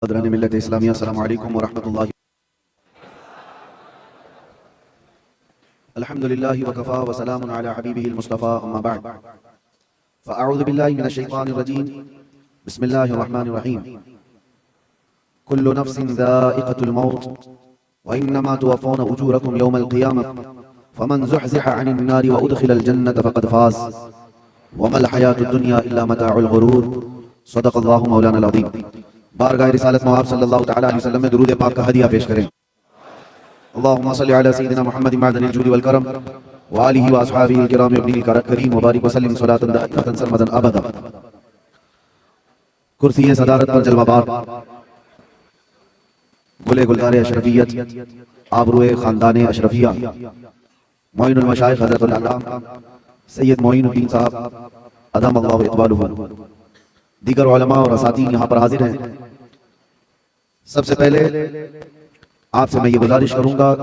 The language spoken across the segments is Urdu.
قدران ملت اسلامیہ، السلام علیکم ورحمۃ اللہ۔ الحمدللہ وکفا وسلام علی حبیبہ المصطفیٰ، اما بعد فاعوذ باللہ من الشیطان الرجیم، بسم اللہ الرحمن الرحیم۔ کل نفس ذائقۃ الموت وانما توفون اجورکم یوم القیامہ فمن زحزح عن النار وادخل الجنۃ فقد فاز وما الحیاۃ الدنیا الا متاع الغرور، صدق اللہ مولانا العظیم۔ بارگاہ رسالت مواب صلی اللہ تعالی علیہ وسلم میں درود پاک کا ہدیہ پیش کریں۔ اللہم صلی علی سیدنا محمد معدن الجود والکرم وآلہ واصحابہ الکرام ابن الکریم وبارک وسلم صلاۃ دائمۃ سرمدا ابدا۔ کرسی صدارت پر جلوہ بار، گلے گلزار اشرفیت، آبروئے خاندان اشرفیہ، معین المشائخ حضرت العلامہ سید معین الدین صاحب ادام اللہ اقبالہ، دیگر علماء اور اساتذہ یہاں پر حاضر ہیں۔ سب سے پہلے آپ سے میں یہ گزارش کروں گا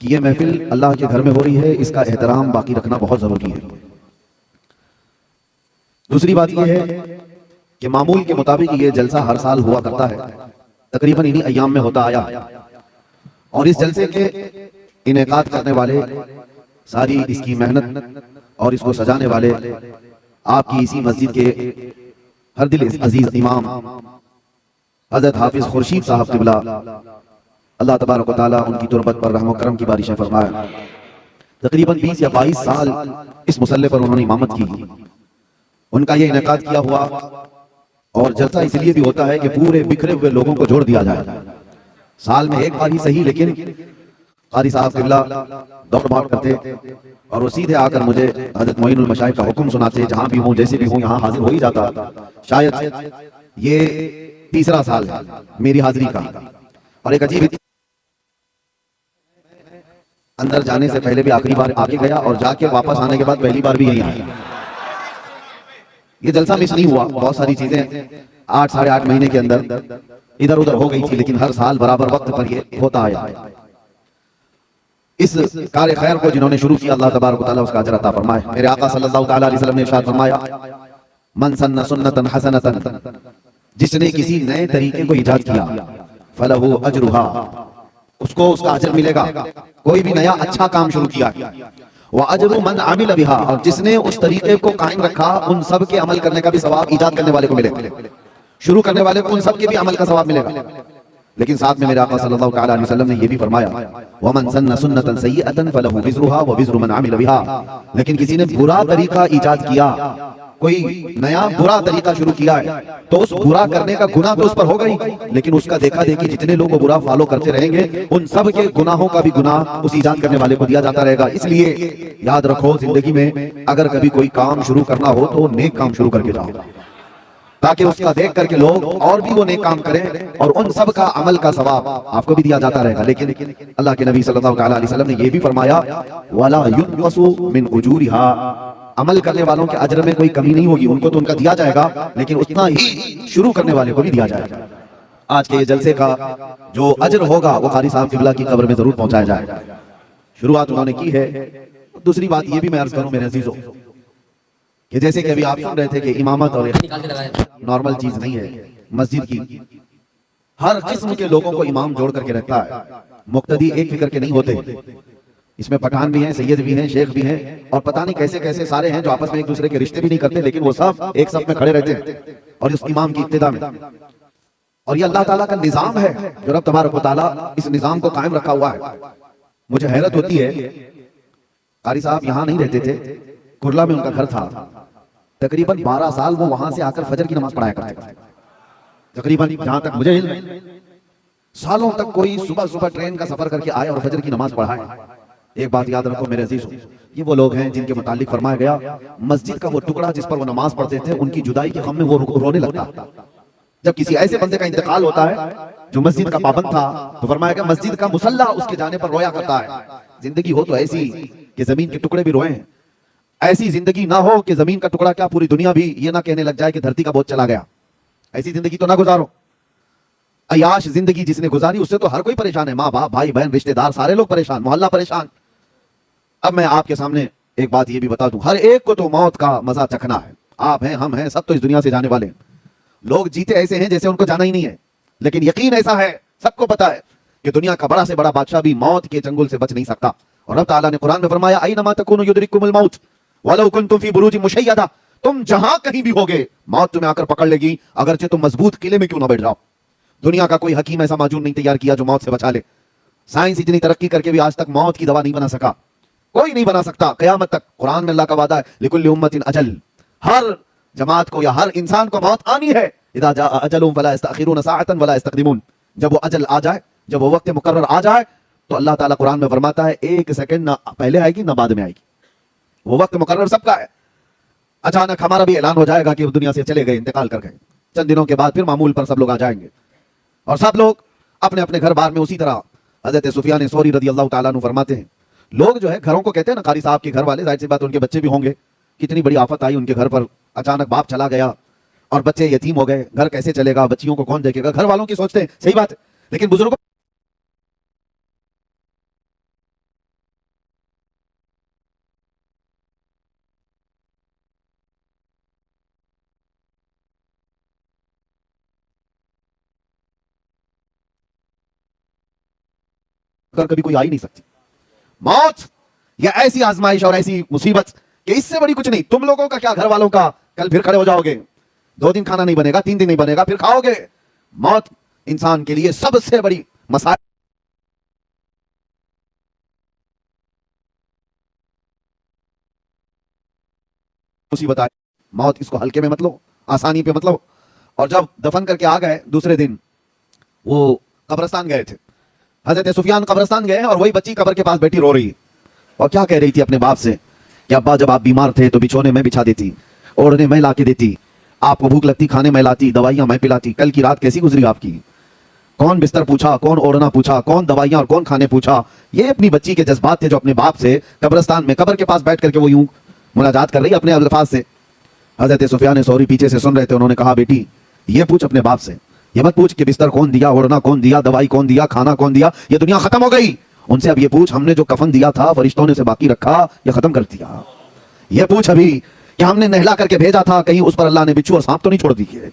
کہ یہ محفل اللہ کے گھر میں ہو رہی ہے، اس کا احترام باقی رکھنا بہت ضروری ہے۔ دوسری بات یہ ہے کہ معمول کے مطابق یہ جلسہ ہر سال ہوا کرتا ہے، تقریباً انہی ایام میں ہوتا آیا، اور اس جلسے کے انعقاد کرنے والے، ساری اس کی محنت اور اس کو سجانے والے آپ کی اسی مسجد کے ہر دل عزیز امام حضرت حافظ خورشید صاحب قبلہ، اللہ تبارک و تعالیٰ ان کی تربت پر رحم و کرم کی بارشیں فرمائے۔ تقریباً 20 یا 22 سال اس مسلح پر انہوں نے امامت کی، ان کا یہ انعقاد کیا ہوا، اور جلسہ اس لیے بھی ہوتا ہے کہ پورے بکھرے ہوئے لوگوں کو جوڑ دیا جائے۔ سال میں ایک بار ہی صحیح، لیکن قاری صاحب قبلہ دوڑ بھاگ کرتے اور وہ سیدھے آ کر مجھے حضرت معین المشائخ کا حکم سناتے، جہاں بھی ہوں جیسے بھی ہوں یہاں حاضر ہو ہی جاتا۔ شاید یہ تیسرا سال ہے میری حاضری کا، اور ایک عجیب اندر جانے سے پہلے بھی آخری بار آگے گیا، اور جا کے واپس آنے کے بعد پہلی بار بھی یہی آیا۔ یہ جلسہ مس نہیں ہوا، بہت ساری چیزیں 8 ساڑھے 8 مہینے کے اندر ادھر ادھر ہو گئی تھی، لیکن ہر سال برابر وقت پر یہ ہوتا آیا۔ اس کار خیر کو جنہوں نے شروع کیا، اللہ تبارک و تعالیٰ اس کا اجر عطا فرمائے۔ میرے آقا صلی اللہ تعالیٰ علیہ وسلم نے ارشاد فرمایا، من سن سنتا حسنتا، جس نے کسی نئے طریقے کو ایجاد کیا، فلہ اجرھا، اس کو اس کا اجر ملے گا۔ کوئی بھی نیا اچھا کام شروع کیا، واجر من عمل بھا، اور جس نے اس طریقے کو قائم رکھا، ان سب کے عمل کرنے کا بھی ثواب ایجاد کرنے والے کو ملے گا، شروع کرنے والے کو ان سب کے بھی عمل کا ثواب ملے گا۔ لیکن ساتھ میں میرے آقا صلی اللہ تعالیٰ علیہ وسلم نے یہ بھی فرمایا، وَمَن سَنَّ سُنَّةً سَيِّئَةً فَلَهُ وِزْرُهَا وَوِزْرُ مَنْ عَمِلَ بِهَا، لیکن کسی نے برا طریقہ ایجاد کیا، کوئی نیا برا طریقہ شروع کیا ہے، تو اس برا کرنے کا گناہ تو اس پر ہوگا ہی، لیکن اس کا دیکھا دیکھی جتنے لوگ وہ برا فالو کرتے رہیں گے، ان سب کے گناہوں کا بھی گناہ اس ایجاد کرنے والے کو دیا جاتا رہے گا۔ اس لیے یاد رکھو، زندگی میں اگر کبھی کوئی کام شروع کرنا ہو تو نیک کام شروع کر کے جاؤ، تاکہ اس کا دیکھ کر کے لوگ اور بھی وہ نیک کام کریں، اور ان سب کا عمل کا ثواب آپ کو بھی دیا جاتا رہے گا۔ لیکن اللہ کے نبی صلی اللہ علیہ وسلم نے یہ بھی فرمایا، وَلَا يُنْقَصُ مِنْ أُجُورِهَا، عمل کرنے والوں کے اجر میں کوئی کمی نہیں ہوگی، ان کو تو ان کا دیا جائے گا، لیکن اتنا ہی شروع کرنے والے کو بھی دیا جائے گا۔ آج کے یہ جلسے کا جو اجر ہوگا وہ قاری صاحب قبلہ کی قبر میں ضرور پہنچایا جائے گا۔ شروعات انہوں نے کی ہے۔ دوسری بات یہ بھی میں عرض کروں میرے عزیزوں، کہ جیسے کہ ابھی آپ سن رہے تھے کہ امامت اور نارمل چیز نہیں ہے، مسجد کی ہر قسم کے لوگوں کو امام جوڑ کر کے رکھتا ہے، مقتدی ایک فکر کے نہیں ہوتے، اس میں پٹھان بھی ہیں، سید بھی ہیں، شیخ بھی ہیں، اور پتہ نہیں کیسے کیسے سارے ہیں جو آپس میں ایک دوسرے کے رشتے بھی نہیں کرتے، لیکن وہ سب ایک صف میں کھڑے رہتے ہیں اور اس امام کی ابتدا میں۔ اور یہ اللہ تعالیٰ کا نظام ہے جو رب تبارک و تعالیٰ اس نظام کو قائم رکھا ہوا ہے۔ مجھے حیرت ہوتی ہے، قاری صاحب یہاں نہیں رہتے تھے، کرلا میں ان کا گھر تھا، تقریباً 12 سال وہ وہاں سے آ کر فجر کی نماز پڑھایا کرتے تھے۔ تقریباً جہاں تک مجھے علم ہے، سالوں تک کوئی صبح صبح ٹرین کا سفر کر کے آئے اور فجر کی نماز پڑھائے۔ ایک بات یاد رکھو میرے عزیزوں، یہ وہ لوگ ہیں جن کے متعلق فرمایا گیا، مسجد کا وہ ٹکڑا جس پر وہ نماز پڑھتے تھے، ان کی جدائی کے غم میں وہ رونے لگتا۔ جب کسی ایسے بندے کا انتقال ہوتا ہے جو مسجد کا پابند تھا، تو فرمایا گیا مسجد کا مصلی اس کے جانے پر رویا کرتا ہے۔ زندگی ہو تو ایسی کہ زمین کے ٹکڑے بھی روئیں، ایسی زندگی نہ ہو کہ زمین کا ٹکڑا کیا پوری دنیا بھی یہ نہ کہنے لگ جائے کہ دھرتی کا بوجھ چلا گیا۔ ایسی زندگی تو نہ گزارو۔ عیاش زندگی جس نے گزاری اس سے تو ہر کوئی پریشان ہے، ماں باپ بھائی بہن رشتہ دار سارے لوگ پریشان، محلہ پریشان۔ اب میں آپ کے سامنے ایک بات یہ بھی بتا دوں، ہر ایک کو تو موت کا مزہ چکھنا ہے، آپ ہیں ہم ہیں سب تو اس دنیا سے جانے والے ہیں۔ لوگ جیتے ایسے ہیں جیسے ان کو جانا ہی نہیں ہے، لیکن یقین ایسا ہے، سب کو پتا ہے کہ دنیا کا بڑا سے بڑا بادشاہ بھی موت کے چنگل سے بچ نہیں سکتا. اور رب تعالیٰ نے قرآن میں فرمایا اینما تکونوا یدرککم الموت ولو کنتم فی بروج مشیدہ، تم جہاں کہیں بھی ہوگے موت تمہیں آ کر پکڑ لے گی، اگرچہ تم مضبوط قلعے میں کیوں نہ بیٹھ جاؤ. دنیا کا کوئی حکیم ایسا معجون نہیں تیار کیا جو موت سے بچا لے. سائنس اتنی ترقی کر کے بھی آج تک موت کی دوا نہیں بنا سکا، کوئی نہیں بنا سکتا قیامت تک. قرآن میں اللہ کا وعدہ ہے لکل امت اجل، ہر جماعت کو یا ہر انسان کو موت آنی ہے. اذا جاء اجلهم فلا يستأخرون ساعة ولا يستقدمون، جب وہ اجل آ جائے، جب وہ وقت مقرر آ جائے تو اللہ تعالیٰ قرآن میں فرماتا ہے ایک سیکنڈ نہ پہلے آئے گی نہ بعد میں آئے گی. وہ وقت مقرر سب کا ہے. اچانک ہمارا بھی اعلان ہو جائے گا کہ وہ دنیا سے چلے گئے، انتقال کر گئے. چند دنوں کے بعد پھر معمول پر سب لوگ آ جائیں گے اور سب لوگ اپنے اپنے گھر بار میں. اسی طرح حضرت سفیان ثوری رضی اللہ تعالیٰ عنہ فرماتے ہیں لوگ جو ہے گھروں کو کہتے ہیں نا، قاری صاحب کے گھر والے، ظاہر سی بات ان کے بچے بھی ہوں گے. کتنی بڑی آفت آئی ان کے گھر پر، اچانک باپ چلا گیا اور بچے یتیم ہو گئے، گھر کیسے چلے گا، بچیوں کو کون دیکھے گا. گھر والوں کی سوچتے ہیں، صحیح بات ہے، لیکن بزرگوں کبھی کوئی آ ہی نہیں سکتی. موت یا ایسی آزمائش اور ایسی مصیبت کہ اس سے بڑی کچھ نہیں. تم لوگوں کا کیا، گھر والوں کا، کل پھر کھڑے ہو جاؤ گے، 2 دن کھانا نہیں بنے گا، 3 دن نہیں بنے گا، پھر کھاؤ گے. موت انسان کے لیے سب سے بڑی مسائل مصیبت آئے. موت اس کو ہلکے میں مت لو، آسانی پہ مت لو. اور جب دفن کر کے آ گئے دوسرے دن وہ قبرستان گئے تھے، حضرت سفیان قبرستان گئے اور وہی بچی قبر کے پاس بیٹھی رو رہی ہے اور کیا کہہ رہی تھی اپنے باپ سے کہ ابا جب آپ بیمار تھے تو بچھونے میں بچھا دیتی، اوڑھنے میں لا کے دیتی، آپ کو بھوک لگتی کھانے میں لاتی، دوائیاں میں پلاتی. کل کی رات کیسی گزری آپ کی؟ کون بستر پوچھا، کون اوڑھنا پوچھا، کون دوائیاں اور کون کھانے پوچھا. یہ اپنی بچی کے جذبات تھے جو اپنے باپ سے قبرستان میں قبر کے پاس بیٹھ کر کے وہ یوں مناجات کر رہی اپنے الفاظ سے. حضرت سفیان ثوری پیچھے سے سن رہے تھے. انہوں نے کہا بیٹی یہ پوچھ اپنے باپ سے، یہ مت پوچھ کہ بستر کون دیا، اوڑھنا کون دیا، دوائی کون دیا، کھانا کون دیا. یہ دنیا ختم ہو گئی. ان سے اب یہ پوچھ ہم نے جو کفن دیا تھا فرشتوں نے اسے باقی رکھا یا ختم کر دیا. یہ پوچھ ابھی کہ ہم نے نہلا کر کے بھیجا تھا، کہیں اس پر اللہ نے بچھو اور سانپ تو نہیں چھوڑ دی ہے.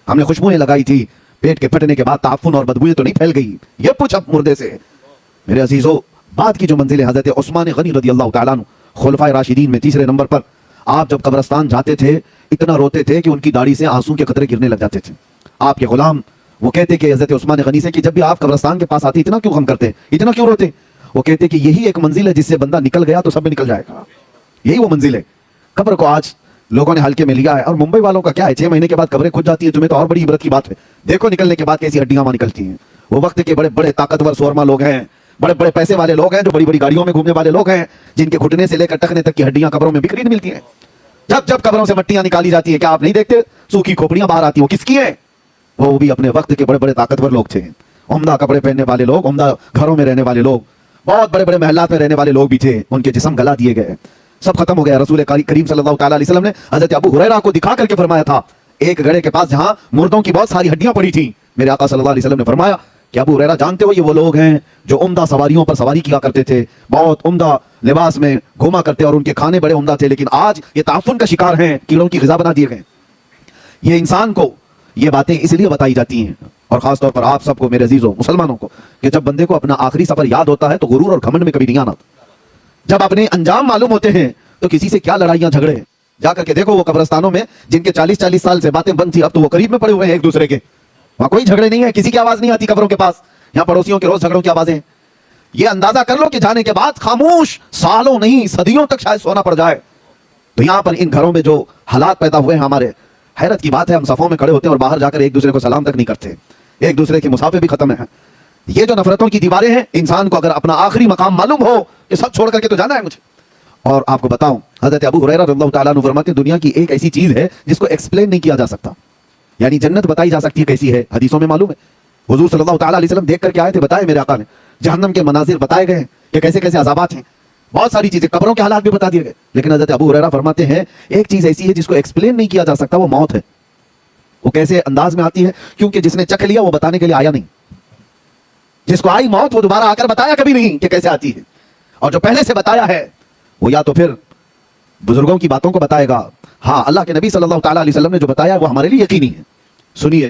ہم نے خوشبوئیں لگائی تھی، پیٹ کے پھٹنے کے بعد تعفن اور بدبوئیں تو نہیں پھیل گئی. یہ پوچھ اب مردے سے. میرے عزیزو، بعد کی جو منزل ہے حضرت عثمان غنی رضی اللہ تعالیٰ عنہ خلفائے راشدین میں تیسرے نمبر پر، آپ جب قبرستان جاتے تھے اتنا روتے تھے کہ ان کی داڑھی سے آنسو کے قطرے گرنے لگ جاتے تھے. آپ کے غلام وہ کہتے کہ حضرت عثمان غنی سے کہ جب بھی آپ قبرستان کے پاس آتے اتنا کیوں غم کرتے، اتنا کیوں روتے؟ وہ کہتے کہ یہی ایک منزل ہے جس سے بندہ نکل گیا تو سب میں نکل جائے گا. یہی وہ منزل ہے. قبر کو آج لوگوں نے ہلکے میں لیا ہے. اور ممبئی والوں کا کیا ہے، 6 مہینے کے بعد قبریں کھج جاتی ہیں. تمہیں تو اور بڑی عبرت کی بات ہے، دیکھو نکلنے کے بعد کیسی ہڈیاں وہاں نکلتی ہیں. وہ وقت کے بڑے بڑے طاقتور سورما لوگ ہیں، بڑے بڑے پیسے والے لوگ ہیں، جو بڑی بڑی گاڑیوں میں گھومنے والے لوگ ہیں، جن کے گھٹنے سے لے کر ٹخنے تک کی ہڈیاں قبروں میں بکھری ملتی ہیں. جب جب قبروں سے مٹیاں نکالی جاتی ہیں، کیا آپ نہیں دیکھتے سوکھی کھوپڑیاں باہر آتی ہیں؟ وہ کس کی ہیں؟ وہ بھی اپنے وقت کے بڑے بڑے طاقتور لوگ تھے، عمدہ کپڑے پہننے والے لوگ، عمدہ گھروں میں رہنے والے لوگ، بہت بڑے بڑے محلات میں رہنے والے لوگ بھی تھے. ان کے جسم گلا دیے گئے، سب ختم ہو گیا. رسول کریم صلی اللہ تعالی علیہ وسلم نے حضرت ابو ہریرہ کو دکھا کر کے فرمایا تھا ایک گڑھے کے پاس جہاں مردوں کی بہت ساری ہڈیاں پڑی تھیں. میرے آقا صلی اللہ علیہ وسلم نے فرمایا کہ ابو ہریرہ جانتے ہو یہ وہ لوگ ہیں جو عمدہ سواریوں پر سواری کیا کرتے تھے، بہت عمدہ لباس میں گھوما کرتے اور ان کے کھانے بڑے عمدہ تھے، لیکن آج یہ تعفن کا شکار ہیں، کیڑوں کی غذا بنا دیے گئے. یہ انسان کو یہ باتیں اس لیے بتائی جاتی ہیں، اور خاص طور پر آپ سب کو میرے عزیزوں مسلمانوں کو، کہ جب بندے کو اپنا آخری سفر یاد ہوتا ہے تو غرور اور گھمنڈ میں کبھی نہیں آنا. جب اپنے انجام معلوم ہوتے ہیں تو کسی سے کیا لڑائیاں جھگڑے. جا کر کے دیکھو وہ قبرستانوں میں جن کے 40 سال سے باتیں بند تھی، اب تو وہ قریب میں پڑے ہوئے ہیں ایک دوسرے کے. وہاں کوئی جھگڑے نہیں ہے، کسی کی آواز نہیں آتی قبروں کے پاس. یہاں پڑوسیوں کے روز جھگڑوں کی آوازیں. یہ اندازہ کر لو کہ جانے کے بعد خاموش سالوں نہیں صدیوں تک شاید سونا پڑ جائے. تو یہاں پر ان گھروں میں جو حالات پیدا ہوئے ہیں ہمارے، حیرت کی بات ہے، ہم صفوں میں کھڑے ہوتے ہیں اور باہر جا کر ایک دوسرے کو سلام تک نہیں کرتے، ایک دوسرے کے مسافے بھی ختم ہیں. یہ جو نفرتوں کی دیواریں ہیں، انسان کو اگر اپنا آخری مقام معلوم ہو کہ سب چھوڑ کر کے تو جانا ہے مجھے. اور آپ کو بتاؤں حضرت ابو ہریرہ رضی اللہ تعالیٰ عنہ فرماتے ہیں دنیا کی ایک ایسی چیز ہے جس کو ایکسپلین نہیں کیا جا سکتا. یعنی جنت بتائی جا سکتی ہے کیسی ہے، حدیثوں میں معلوم ہے. حضور صلی اللہ تعالیٰ علیہ وسلم دیکھ کر کے آئے تھے، بتائے میرے آقا نے. جہنم کے مناظر بتائے گئے کہ کیسے کیسے عذابات ہیں، بہت ساری چیزیں، قبروں کے حالات بھی بتا دیے گئے. لیکن حضرت ابو ہریرہ فرماتے ہیں ایک چیز ایسی ہے جس کو ایکسپلین نہیں کیا جا سکتا، وہ موت ہے. وہ کیسے انداز میں آتی ہے؟ کیونکہ جس نے چکھ لیا وہ بتانے کے لیے آیا نہیں. جس کو آئی موت وہ دوبارہ آ کر بتایا کبھی نہیں کہ کیسے آتی ہے. اور جو پہلے سے بتایا ہے وہ یا تو پھر بزرگوں کی باتوں کو بتائے گا. ہاں، اللہ کے نبی صلی اللہ تعالیٰ علیہ وسلم نے جو بتایا وہ ہمارے لیے یقینی ہے. سنیے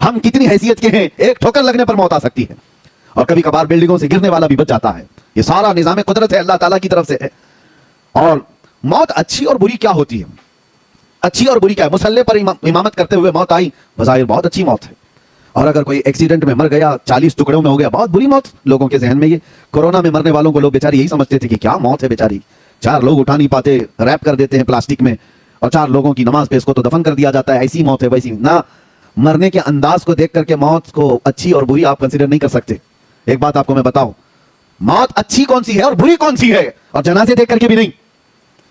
ہم کتنی حیثیت کے ہیں, ایک ٹھوکر لگنے پر موت آ سکتی ہے, اور کبھی کبھار بلڈنگوں سے گرنے والا بھی بچ جاتا ہے. یہ سارا نظام قدرت ہے, اللہ تعالیٰ کی طرف سے ہے. اور موت اچھی اور بری کیا ہوتی ہے؟ اچھی اور بری کیا ہے؟ مسلح پر امامت کرتے ہوئے موت آئی, بظاہر بہت اچھی موت ہے. اور اگر کوئی ایکسیڈنٹ میں مر گیا, 40 ٹکڑوں میں ہو گیا, بہت بری موت. لوگوں کے ذہن میں یہ کورونا میں مرنے والوں کو لوگ بیچاری یہی سمجھتے تھے کہ کیا موت ہے بیچاری, 4 لوگ اٹھا نہیں پاتے, ریپ کر دیتے ہیں پلاسٹک میں, اور 4 لوگوں کی نماز پہ اس کو تو دفن کر دیا جاتا ہے, ایسی موت ہے ویسی. نہ, مرنے کے انداز کو دیکھ کر کے موت کو اچھی اور بری آپ کنسیڈر نہیں کر سکتے. ایک بات آپ کو میں بتاؤں, موت اچھی کون سی ہے اور بری کون سی ہے؟ اور جنازے دیکھ کر کے بھی نہیں.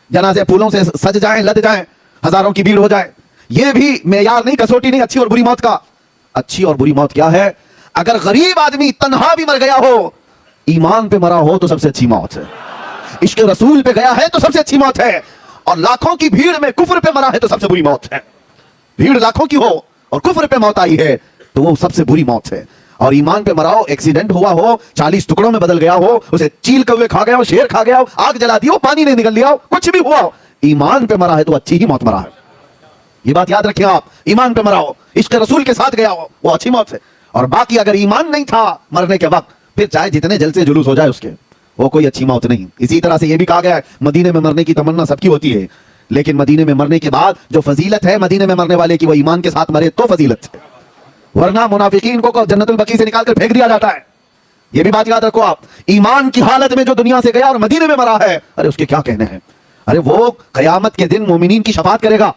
جنازے پھولوں سے سج جائیں, لد جائیں, ہزاروں کی بھیڑ ہو جائے, یہ بھی معیار نہیں, کسوٹی نہیں اچھی اور بری موت کا. اچھی اور بری موت کیا ہے؟ اگر غریب آدمی تنہا بھی مر گیا ہو, ایمان پہ مرا ہو تو سب سے اچھی موت ہے. عشق رسول پہ گیا ہے تو سب سے اچھی موت ہے. اور لاکھوں کی بھیڑ میں کفر پہ مرا ہے تو سب سے بری موت ہے. بھیڑ لاکھوں کی ہو اور کفر پہ موت آئی ہے تو وہ سب سے بری موت ہے. اور ایمان پہ مرا ہو, ایکسیڈنٹ ہوا ہو, 40 ٹکڑوں میں بدل گیا ہو, اسے چیل کوے کھا گیا ہو, شیر کھا گیا ہو, آگ جلا دی ہو, پانی نہیں نکل لیا ہو, کچھ بھی ہوا ہو, ایمان پہ مرا ہے تو اچھی ہی موت مرا ہے. یہ بات یاد رکھیں آپ, ایمان پہ مرا ہو, عشق رسول کے ساتھ گیا ہو, وہ اچھی موت ہے. اور باقی اگر ایمان نہیں تھا مرنے کے وقت, پھر چاہے جتنے جلسے جلوس ہو جائے اس کے, وہ کوئی اچھی موت نہیں. اسی طرح سے یہ بھی کہا گیا ہے مدینے میں مرنے کی تمنا سب کی ہوتی ہے, لیکن مدینے میں مرنے کے بعد جو فضیلت ہے مدینے میں مرنے والے کی, وہ ایمان کے ساتھ مرے تو فضیلت ہے. ورنہ منافقین کو جنت البقیع سے نکال کر پھینک دیا جاتا ہے. یہ بھی بات یاد رکھو آپ, ایمان کی حالت میں جو دنیا سے گیا اور مدینے میں مرا ہے, ارے اس کے کیا کہنے ہیں. ارے وہ قیامت کے دن مومنین کی شفاعت کرے گا.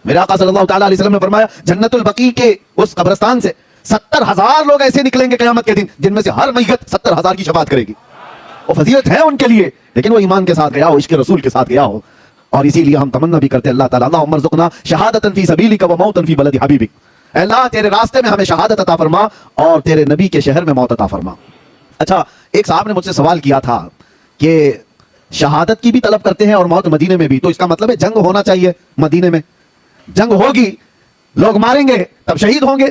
میرے آقا صلی اللہ تعالیٰ علیہ وسلم نے فرمایا جنت البقیع کے اس قبرستان سے 70,000 لوگ ایسے نکلیں گے قیامت کے دن جن میں سے ہر میت 70,000 کی شفاعت کرے گی. وہ فضیلت ہے ان کے لیے, لیکن وہ ایمان کے ساتھ گیا ہو, عشق رسول کے ساتھ گیا ہو. اور اسی لیے ہم تمنا بھی کرتے اللہ تعالیٰ, اللہم ارزقنا شہادۃ فی سبیلک و موتا فی بلد حبیبک, اے اللہ تیرے راستے میں ہمیں شہادت عطا فرما اور تیرے نبی کے شہر میں موت عطا فرما. اچھا, ایک صاحب نے مجھ سے سوال کیا تھا کہ شہادت کی بھی طلب کرتے ہیں اور موت مدینے میں بھی, تو اس کا مطلب ہے جنگ ہونا چاہیے مدینے میں. جنگ ہوگی, لوگ ماریں گے تب شہید ہوں گے.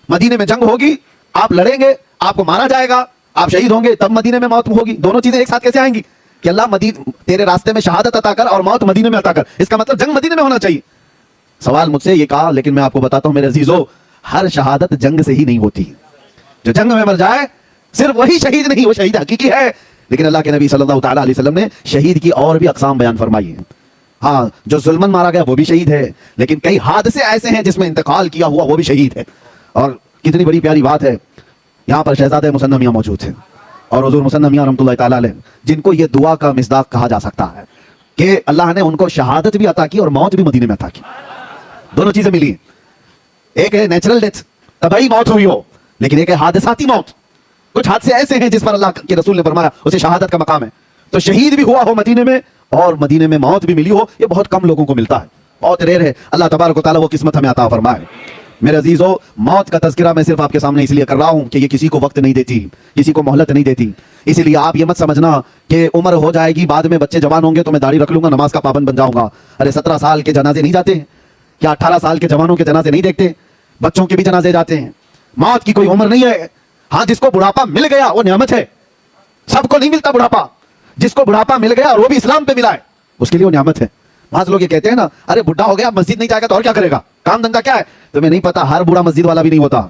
مدینے میں جنگ ہوگی, آپ لڑیں گے, آپ کو مارا جائے گا, آپ شہید ہوں گے, تب مدینے میں موت ہوگی. دونوں چیزیں ایک ساتھ کیسے آئیں گی کہ اللہ تیرے راستے میں شہادت عطا کر اور موت مدینے میں عطا کر؟ اس کا مطلب جنگ مدینے میں ہونا چاہیے. سوال مجھ سے یہ کہا, لیکن میں آپ کو بتاتا ہوں میرے عزیزو, ہر شہادت جنگ سے ہی نہیں ہوتی. جو جنگ میں مر جائے صرف وہی شہید نہیں, وہ شہید حقیقی ہے. لیکن اللہ کے نبی صلی اللہ تعالیٰ علیہ وسلم نے شہید کی اور بھی اقسام بیان فرمائی ہیں. ہاں, جو ظلمن مارا گیا وہ بھی شہید ہے, لیکن کئی حادثے ایسے ہیں جس میں انتقال کیا ہوا وہ بھی شہید ہے. اور کتنی بڑی پیاری بات ہے, یہاں پر شہزادہ مسنہ میاں موجود ہیں اور حضور مسنہ میاں رحمۃ اللہ تعالیٰ علیہ, جن کو یہ دعا کا مصداق کہا جا سکتا ہے کہ اللہ نے ان کو شہادت بھی عطا کی اور موت بھی مدینے میں عطا کی. دونوں چیزیں ملی ہیں. ایک ہے نیچرل ڈیتھ, طبعی موت ہوئی ہو, لیکن ایک ہے حادثاتی موت. کچھ حادثے ایسے ہیں جس پر اللہ کے رسول نے فرمایا اسے شہادت کا مقام ہے. تو شہید بھی ہوا ہو مدینے میں اور مدینے میں موت بھی ملی ہو, یہ بہت کم لوگوں کو ملتا ہے, بہت ریئر ہے. اللہ تبارک و تعالیٰ وہ قسمت ہمیں عطا فرمائے. میرے عزیزو, موت کا تذکرہ میں صرف آپ کے سامنے اس لیے کر رہا ہوں کہ یہ کسی کو وقت نہیں دیتی, کسی کو مہلت نہیں دیتی. اسی لیے آپ یہ مت سمجھنا کہ عمر ہو جائے گی, بعد میں بچے جوان ہوں گے تو میں داڑھی رکھ لوں گا, نماز کا پابند بن جاؤں گا. ارے 17 سال کے جنازے نہیں جاتے ہیں کیا؟ 18 سال کے جوانوں کے جنازے نہیں دیکھتے؟ بچوں کے بھی جنازے جاتے ہیں. موت کی کوئی عمر نہیں ہے. ہاں, جس کو بڑھاپا مل گیا وہ نعمت ہے, سب کو نہیں ملتا بڑھاپا. جس کو بڑھاپا مل گیا اور وہ بھی اسلام پہ ملا ہے, اس کے لیے وہ نعمت ہے. بعض لوگ یہ کہتے ہیں نا, ارے بڈھا ہو گیا مسجد نہیں جائے گا تو اور کیا کرے گا, کام دھندا کیا ہے؟ تمہیں نہیں پتا, ہر بوڑھا مسجد والا بھی نہیں ہوتا,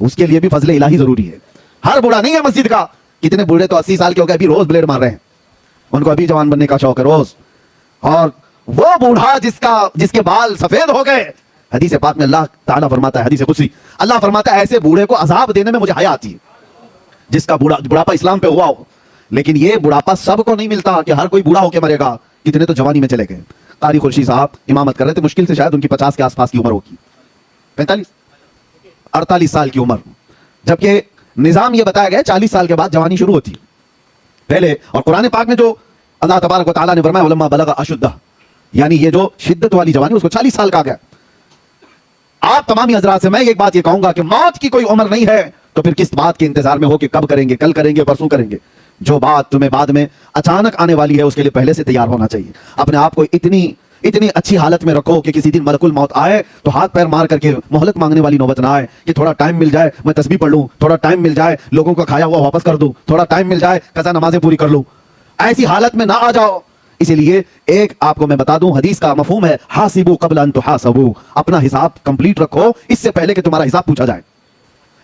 اس کے لیے بھی فضل الہی ضروری ہے. ہر بوڑھا نہیں ہے مسجد کا. کتنے بوڑھے تو 80 سال کے ہو گئے, ابھی روز بلیڈ مار رہے ہیں, ان کو ابھی جوان بننے کا شوق ہے روز. اور وہ بوڑھا جس کے بال سفید ہو گئے, حدیث پاک میں اللہ تعالیٰ فرماتا ہے, حدیث قدسی, اللہ فرماتا ہے ایسے بوڑھے کو عذاب دینے میں مجھے حیا آتی ہے, جس کا بڑھاپا اسلام پہ ہوا ہو. لیکن یہ بڑھاپا سب کو نہیں ملتا کہ ہر کوئی بوڑھا ہو کے مرے گا. کتنے تو جوانی میں چلے گئے. قاری خورشید صاحب امامت کر رہے تھے, مشکل سے شاید ان کی 50 کے آس پاس کی عمر ہوگی, 48 سال کی عمر, جبکہ نظام یہ بتایا گیا 40 سال کے بعد جوانی شروع ہوتی پہلے. اور قرآن پاک میں جو اللہ تبارک و تعالیٰ نے فرمایا ولما بلغ اشدہ, یعنی یہ جو شدت والی جوانی اس کو 40 سال کہا گیا. آپ تمامی حضرات سے میں ایک بات یہ کہوں گا کہ موت کی کوئی عمر نہیں ہے, تو پھر کس بات کے انتظار میں ہو کہ کب کریں گے, کل کریں گے, پرسوں کریں گے. جو بات تمہیں بعد میں اچانک آنے والی ہے اس کے لیے پہلے سے تیار ہونا چاہیے. اپنے آپ کو اتنی اچھی حالت میں رکھو کہ کسی دن ملک الموت آئے تو ہاتھ پیر مار کر کے مہلت مانگنے والی نوبت نہ آئے کہ تھوڑا ٹائم مل جائے میں تسبیح پڑھ لوں, تھوڑا ٹائم مل جائے لوگوں کا کھایا ہوا واپس کر دوں, تھوڑا ٹائم مل جائے قضا نمازیں پوری کر لوں. ایسی حالت میں نہ آ جاؤ. اسی لیے ایک آپ کو میں بتا دوں, حدیث کا مفہوم ہے حاسبوا قبل ان تحاسبوا, اپنا حساب کمپلیٹ رکھو اس سے پہلے کہ تمہارا حساب پوچھا جائے.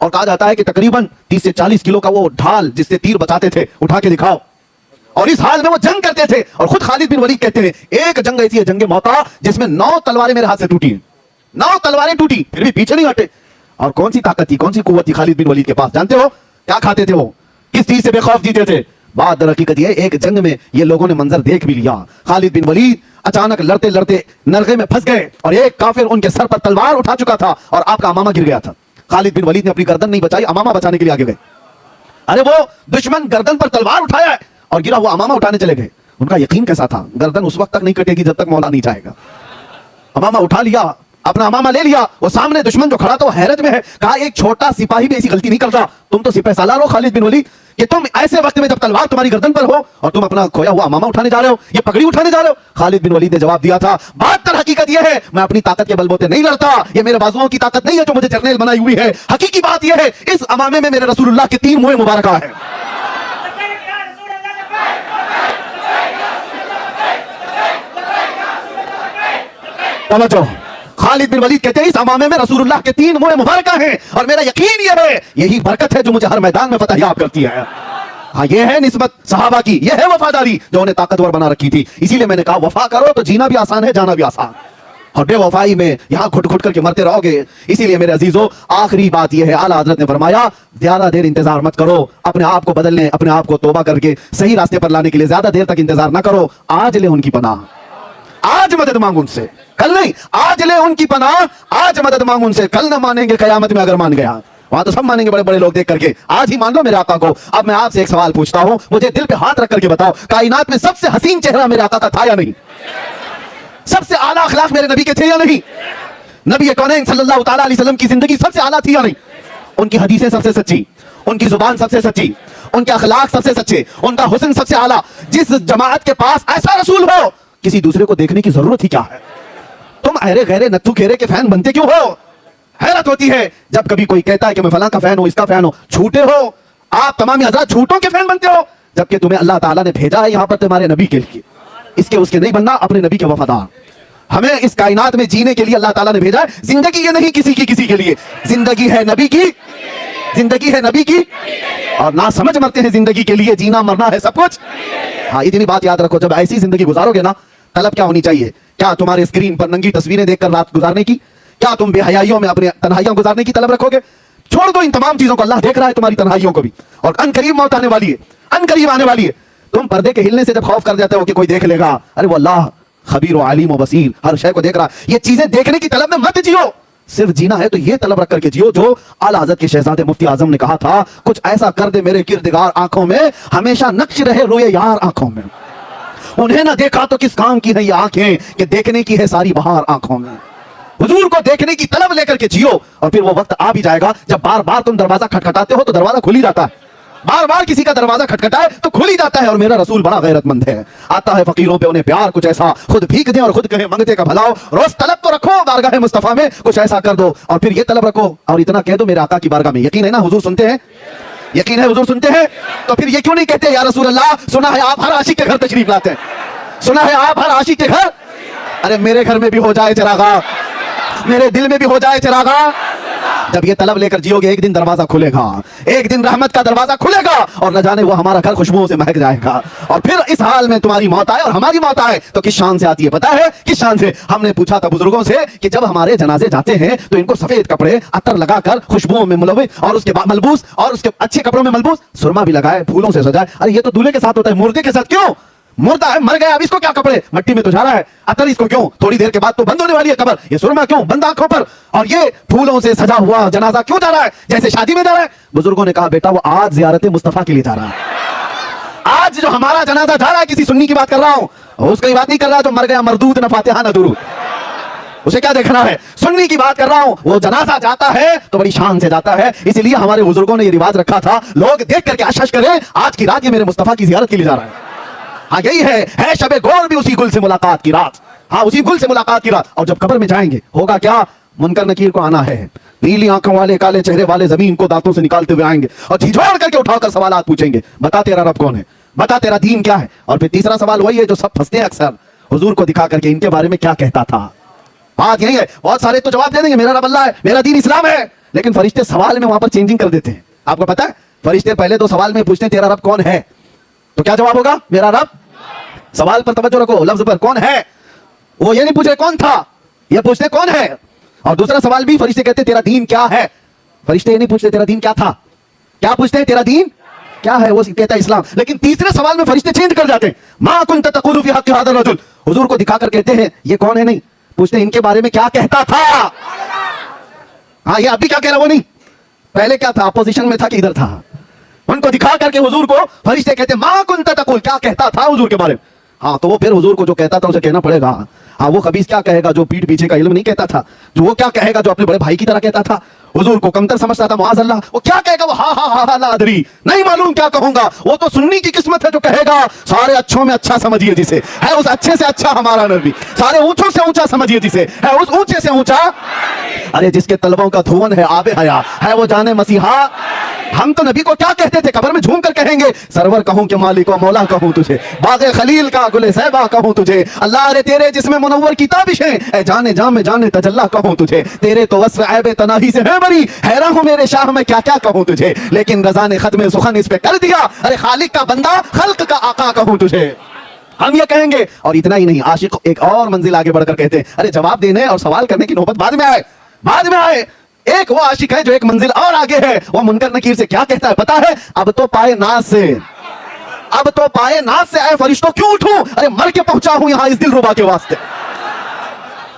اور کہا جاتا ہے کہ تقریباً 30 سے 40 کلو کا وہ ڈھال جس سے تیر بچاتے تھے اٹھا کے دکھاؤ، اور اس حال میں وہ جنگ کرتے تھے. اور خود خالد بن ولید کہتے ہیں ایک جنگ ایسی ہے جنگ موتا جس میں 9 تلواریں میرے ہاتھ سے ٹوٹی ہیں، 9 تلواریں ٹوٹی پھر بھی پیچھے نہیں ہٹے. اور کون سی طاقت تھی، کون سی قوت تھی خالد بن ولید کے پاس؟ جانتے ہو کیا کھاتے تھے وہ، کس چیز سے بے خوف جیتے تھے؟ بات در حقیقت یہ ایک جنگ میں یہ لوگوں نے منظر دیکھ بھی لیا. خالد بن ولید اچانک لڑتے لڑتے نرغے میں پھنس گئے اور ایک کافر ان کے سر پر تلوار اٹھا چکا تھا اور آپ کا امامہ گر گیا تھا. خالد بن ولید نے اپنی گردن نہیں بچائی، امامہ بچانے کے لیے آگے گئے. ارے وہ دشمن گردن پر تلوار اٹھایا ہے اور گرا ہوا امامہ اٹھانے چلے گئے. ان کا یقین کیسا تھا، گردن اس وقت تک نہیں کٹے گی جب تک مولا نہیں جائے گا. امامہ اٹھا لیا، اپنا امامہ لے لیا. وہ سامنے دشمن جو کھڑا تھا وہ حیرت میں ہے. کہا ایک چھوٹا سپاہی بھی ایسی غلطی نہیں کرتا، تم تو سپہ سالار ہو خالد بن ولید، کہ تم ایسے وقت میں جب تلوار تمہاری گردن پر ہو اور تم اپنا کھویا ہوا امامہ اٹھانے جا رہے ہو، یہ پگڑی اٹھانے جا رہے ہو. خالد بن ولید نے جواب دیا تھا بات در حقیقت یہ ہے میں اپنی طاقت کے بلبوتے نہیں لڑتا، یہ میرے بازوؤں کی طاقت نہیں ہے جو مجھے جرنیل بنائی ہوئی ہے. حقیقی بات یہ ہے اس امامے میں میرے رسول اللہ کے 3 منہ مبارکہ ہیں. توجہ، خالد بن ولید کہتے ہیں اس امامے میں رسول اللہ کے 3 منہ مبارکہ ہیں اور میرا یقین یہ ہے یہی برکت ہے جو مجھے ہر میدان میں فتح یاب کرتی ہے. ہاں یہ ہے نسبت صحابہ کی، یہ ہے وفاداری جو انہیں طاقتور بنا رکھی تھی. اسی لیے میں نے کہا وفا کرو تو جینا بھی آسان ہے، جانا بھی آسان. اور بے وفائی میں یہاں گھٹ گھٹ کر کے مرتے رہو گے. اسی لیے میرے عزیزو آخری بات یہ ہے، اعلیٰ حضرت نے فرمایا زیادہ دیر انتظار مت کرو، اپنے آپ کو بدلنے، اپنے آپ کو توبہ کر کے صحیح راستے پر لانے کے لیے زیادہ دیر تک انتظار نہ کرو. آج لے ان کی پناہ، آج مدد مانگ ان سے، کل نہیں. آج لے ان کی پناہ، آج مدد مانگ ان سے. کل نہ مانیں گے قیامت میں اگر مان گیا، وہاں تو سب مانیں گے بڑے بڑے لوگ دیکھ کر کے. آج ہی مان لو میرے آقا کو. اب میں آپ سے ایک سوال پوچھتا ہوں، مجھے دل پہ ہاتھ رکھ کر کے بتاؤ کائنات میں سب سے حسین چہرہ میرے آقا کا تھا یا نہیں؟ سب سے اعلیٰ اخلاق میرے نبی کے تھے یا نہیں؟ نبی کونین صلی اللہ تعالیٰ علیہ وسلم کی زندگی سب سے اعلیٰ تھی یا نہیں؟ ان کی حدیثیں سب سے سچی، ان کی زبان سب سے سچی، ان کے اخلاق سب سے سچے، ان کا حسن سب سے اعلیٰ. جس جماعت کے پاس ایسا رسول ہو کسی دوسرے کو دیکھنے کی ضرورت ہی کیا ہے؟ تم اہرے غیرے نتھو کھیرے کے فین بنتے کیوں ہو؟ حیرت ہوتی ہے جب کبھی کوئی کہتا ہے کہ میں فلاں کا فین ہوں، اس کا فین ہوں. جھوٹے ہو آپ تمام حضرات، جھوٹوں کے فین بنتے ہو، جبکہ تمہیں اللہ تعالیٰ نے بھیجا ہے یہاں پر تمہارے نبی کے لیے. اس کے نہیں بننا، اپنے نبی کے وفادار. ہمیں اس کائنات میں جینے کے لیے اللہ تعالیٰ نے بھیجا ہے. زندگی یہ نہیں کسی کے لیے، زندگی ہے نبی کی، زندگی ہے نبی کی. اور نہ سمجھ مرتے ہیں زندگی کے لیے، جینا مرنا ہے سب کچھ. ہاں اتنی بات یاد رکھو، جب ایسی زندگی گزارو گے نا، طلب کیا ہونی چاہیے؟ کیا تمہارے اسکرین پر ننگی تصویریں دیکھ کر رات گزارنے کی؟ کیا تم بے حیائیوں میں اپنے تنہائیاں گزارنے کی طلب رکھو گے؟ چھوڑ دو ان تمام چیزوں کو، اللہ دیکھ رہا ہے تمہاری تنہائیوں کو بھی. اور ان قریب موت آنے والی ہے، ان قریب آنے والی ہے. تم پردے کے ہلنے سے جب خوف کر جاتے ہو کہ کوئی دیکھ لے گا، ارے وہ اللہ خبیر و علیم و بصیر ہر شے کو دیکھ رہا. یہ چیزیں دیکھنے کی طلب میں مت جیو. صرف جینا ہے تو یہ طلب رکھ کر کے جیو جو اعلیٰ حضرت کے شہزادے مفتی اعظم نے کہا تھا، کچھ ایسا کر دے میرے کردگار آنکھوں میں، ہمیشہ نقش رہے روئے یار آنکھوں میں. انہیں نہ دیکھا تو کس کام کی ہے یہ آنکھیں کہ دیکھنے کی ہے ساری بہار آنکھوں میں. حضور کو دیکھنے کی طلب لے کر کے جیو. اور پھر وہ وقت آ بھی جائے گا جب بار بار تم دروازہ کھٹکھٹاتے ہو تو دروازہ کھل ہی جاتا ہے. بار بار کسی کا دروازہ کھٹکھٹائے تو کھل ہی جاتا ہے. اور میرا رسول بڑا غیرت مند ہے، آتا ہے فقیروں پہ انہیں پیار کچھ ایسا، خود بھیک دیں اور خود کہیں منگتے کا بھلاؤ. روز طلب تو رکھو بارگاہ مصطفیٰ میں، کچھ ایسا کر دو. اور پھر یہ طلب رکھو اور اتنا کہہ دو میرے آقا کی بارگاہ میں، یقین ہے نا حضور سنتے ہیں؟ یقین ہے حضور سنتے ہیں؟ تو پھر یہ کیوں نہیں کہتے یا رسول اللہ سنا ہے آپ ہر عاشق کے گھر تشریف لاتے ہیں، سنا ہے آپ ہر عاشق کے گھر. ارے میرے گھر میں بھی ہو جائے چراغا، میرے دل میں بھی ہو جائے چراغا. جب یہ طلب لے کر جیو گے ایک دن دروازہ کھلے گا، ایک دن رحمت کا دروازہ کھلے گا اور نہ جانے وہ ہمارا گھر خوشبوؤں سے مہک جائے گا. اور پھر اس حال میں تمہاری موت آئے اور ہماری موت آئے تو کس شان سے آتی ہے پتا ہے؟ کس شان سے؟ ہم نے پوچھا تھا بزرگوں سے کہ جب ہمارے جنازے جاتے ہیں تو ان کو سفید کپڑے عطر لگا کر خوشبوؤں میں ملوث اور اس کے ملبوس اور اس کے اچھے کپڑوں میں ملبوس، سرما بھی لگائے، پھولوں سے سجائے. ارے یہ تو دولہے کے ساتھ ہوتا ہے، مردے کے ساتھ کیوں؟ مردہ ہے، مر گیا، اب اس کو کیا کپڑے، مٹی میں تو جا رہا ہے، عطر اس کو کیوں؟ تھوڑی دیر کے بعد تو بند ہونے والی ہے قبر. یہ سرما کیوں بند آنکھوں پر؟ اور یہ پھولوں سے سجا ہوا جنازہ کیوں جا رہا ہے جیسے شادی میں جا رہا ہے؟ بزرگوں نے کہا بیٹا وہ آج زیارت مصطفیٰ کے لیے جا رہا ہے. آج جو ہمارا جنازہ جا رہا ہے، کسی سنی کی بات کر رہا ہوں، اس کی بات نہیں کر رہا جو مر گیا مردود نہ فاتحہ نہ درود، اسے کیا دیکھنا ہے؟ سنی کی بات کر رہا ہوں. وہ جنازہ جاتا ہے تو بڑی شان سے جاتا ہے. اسی لیے ہمارے بزرگوں نے یہ رواج رکھا تھا، لوگ دیکھ کر کے اشش کریں آج کی رات یہ میرے مصطفیٰ کی زیارت کے لیے جا رہا ہے. ہاں یہی ہے شب گور بھی اسی گل سے ملاقات کی رات. ہاں اسی گل سے ملاقات کی رات. اور جب قبر میں جائیں گے ہوگا کیا؟ منکر نکیر کو آنا ہے، نیلی آنکھوں والے کالے چہرے والے زمین کو دانتوں سے نکالتے ہوئے آئیں گے اور جھنجھوڑ کر کے اٹھا کر سوالات پوچھیں گے. بتا تیرا رب کون ہے، بتا تیرا دین کیا ہے. اور پھر تیسرا سوال وہی ہے جو سب پھنستے ہیں اکثر، حضور کو دکھا کر کے ان کے بارے میں کیا کہتا تھا. بات یہی ہے. بہت سارے تو جواب دے دیں گے میرا رب اللہ ہے، میرا دین اسلام ہے. لیکن فرشتے سوال میں وہاں پر چینجنگ کر دیتے ہیں. آپ کو پتا ہے فرشتے پہلے 2 سوال میں پوچھتے ہیں تیرا رب کون ہے, تو کیا جواب ہوگا؟ میرا رب. سوال پر توجہ رکھو, لفظ پر کون ہے. وہ یہ نہیں پوچھ رہے کون تھا, یہ پوچھتے کون ہے. اور دوسرا سوال بھی فرشتے کہتے تیرا دین کیا ہے. فرشتے یہ نہیں پوچھتے تیرا دین کیا تھا, کیا پوچھتے ہیں تیرا دین کیا ہے, وہ کہتا ہے اسلام. لیکن تیسرے سوال میں فرشتے چینج کر جاتے ہیں, ما کنت تقول فی حق هذا الرجل. حضور کو دکھا کر کہتے ہیں یہ کون ہے, نہیں پوچھتے ہیں ان کے بارے میں کیا کہتا تھا. ہاں یہ ابھی کیا کہہ رہا, وہ نہیں پہلے کیا تھا, اپوزیشن میں تھا کہ ادھر تھا. ان کو دکھا کر کے حضور کو فرشتے کہتے ہیں ما کنت تقول, کیا کہتا تھا حضور کے بارے میں. ہاں تو وہ پھر حضور کو جو کہتا تھا اسے کہنا پڑے گا. ہاں وہ خبیث کیا کہے گا جو پیٹھ پیچھے کا علم نہیں کہتا تھا, جو وہ کیا کہے گا جو اپنے بڑے بھائی کی طرح کہتا تھا, حضور کو کمتر سمجھتا تھا معاذ اللہ. وہ کیا کہے گا, وہ ہاں ہاں ہاں لا ادری, نہیں معلوم کیا کہوں گا. وہ تو سنی کی قسمت ہے جو کہے گا سارے اچھوں میں اچھا سمجھیے جسے, ہے اس اچھے سے اچھا ہمارا نبی, سارے اونچوں سے اونچا سمجھیے جسے, ہے اس اونچے سے اونچا. ارے جس کے طلبوں کا دھون ہے آب حیا, ہے وہ جانے مسیحا. ہم تو نبی کو کیا کہتے تھے, قبر میں جھوم کر کہیں گے سرور کہوں کہ مالک و مولا کہوں تجھے, باغ خلیل کا گل صیبہ کہوں تجھے, اللہ رے تیرے جس میں منور کی تابشیں, اے جانے جام میں جانے تجلا کہوں تجھے, تیرے تو وصف عیب تناہی سے ہے بری, حیران ہوں میرے شاہ میں کیا کیا کہوں تجھے. لیکن رضا نے ختم سخن اس پہ کر دیا, ارے خالق کا بندہ خلق کا آقا کہوں تجھے. ہم یہ کہیں گے. اور اتنا ہی نہیں, عاشق ایک اور منزل آگے بڑھ کر کہتے ہیں, ارے جواب دینے اور سوال کرنے کی نوبت بعد میں آئے, بعد میں آئے. ایک وہ عاشق ہے جو ایک منزل اور آگے ہے, وہ منکر نکیر سے کیا کہتا ہے پتا ہے, اب تو پائے ناز سے, اب تو پائے ناز سے اے فرشتوں کیوں اٹھوں, ارے مر کے پہنچا ہوں یہاں اس دل ربا کے واسطے,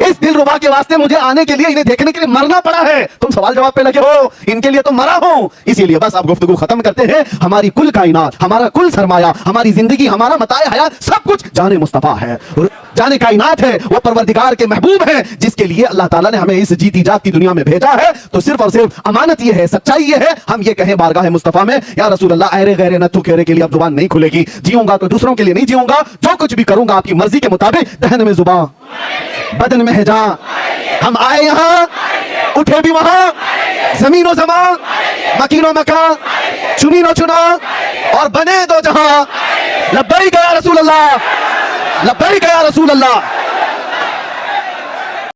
اس دل ربا کے واسطے مجھے آنے کے لیے, انہیں دیکھنے کے لیے مرنا پڑا ہے. تم سوال جواب پہ لگے ہو, ان کے لیے تو مرا ہوں. اسی لیے بس آپ گفتگو ختم کرتے ہیں. ہماری کل کائنات, ہمارا کل سرمایہ, ہماری زندگی, ہمارا متاع حیات, سب کچھ جان مصطفیٰ ہے, جان کائنات ہے. وہ پروردگار کے محبوب ہیں جس کے لیے اللہ تعالیٰ نے ہمیں اس جیتی جاگتی دنیا میں بھیجا ہے. تو صرف اور صرف امانت یہ ہے, سچائی یہ ہے, ہم یہ کہیں بارگاہ مصطفیٰ میں یا رسول اللہ ایرے غیرے نہ تو کہرے کے لیے اب زبان نہیں کھلے گی. جیوں گا تو دوسروں کے لیے نہیں جیوں گا, جو کچھ بھی کروں گا آپ کی مرضی کے مطابق. دہن میں زبان, بدن میں ہے جان, ہم آئے یہاں, اٹھے بھی وہاں, زمین و زمان, مکین و مکان, چنین و چنا, اور بنے دو جہاں. لبیک یا رسول اللہ, لبیک یا رسول اللہ.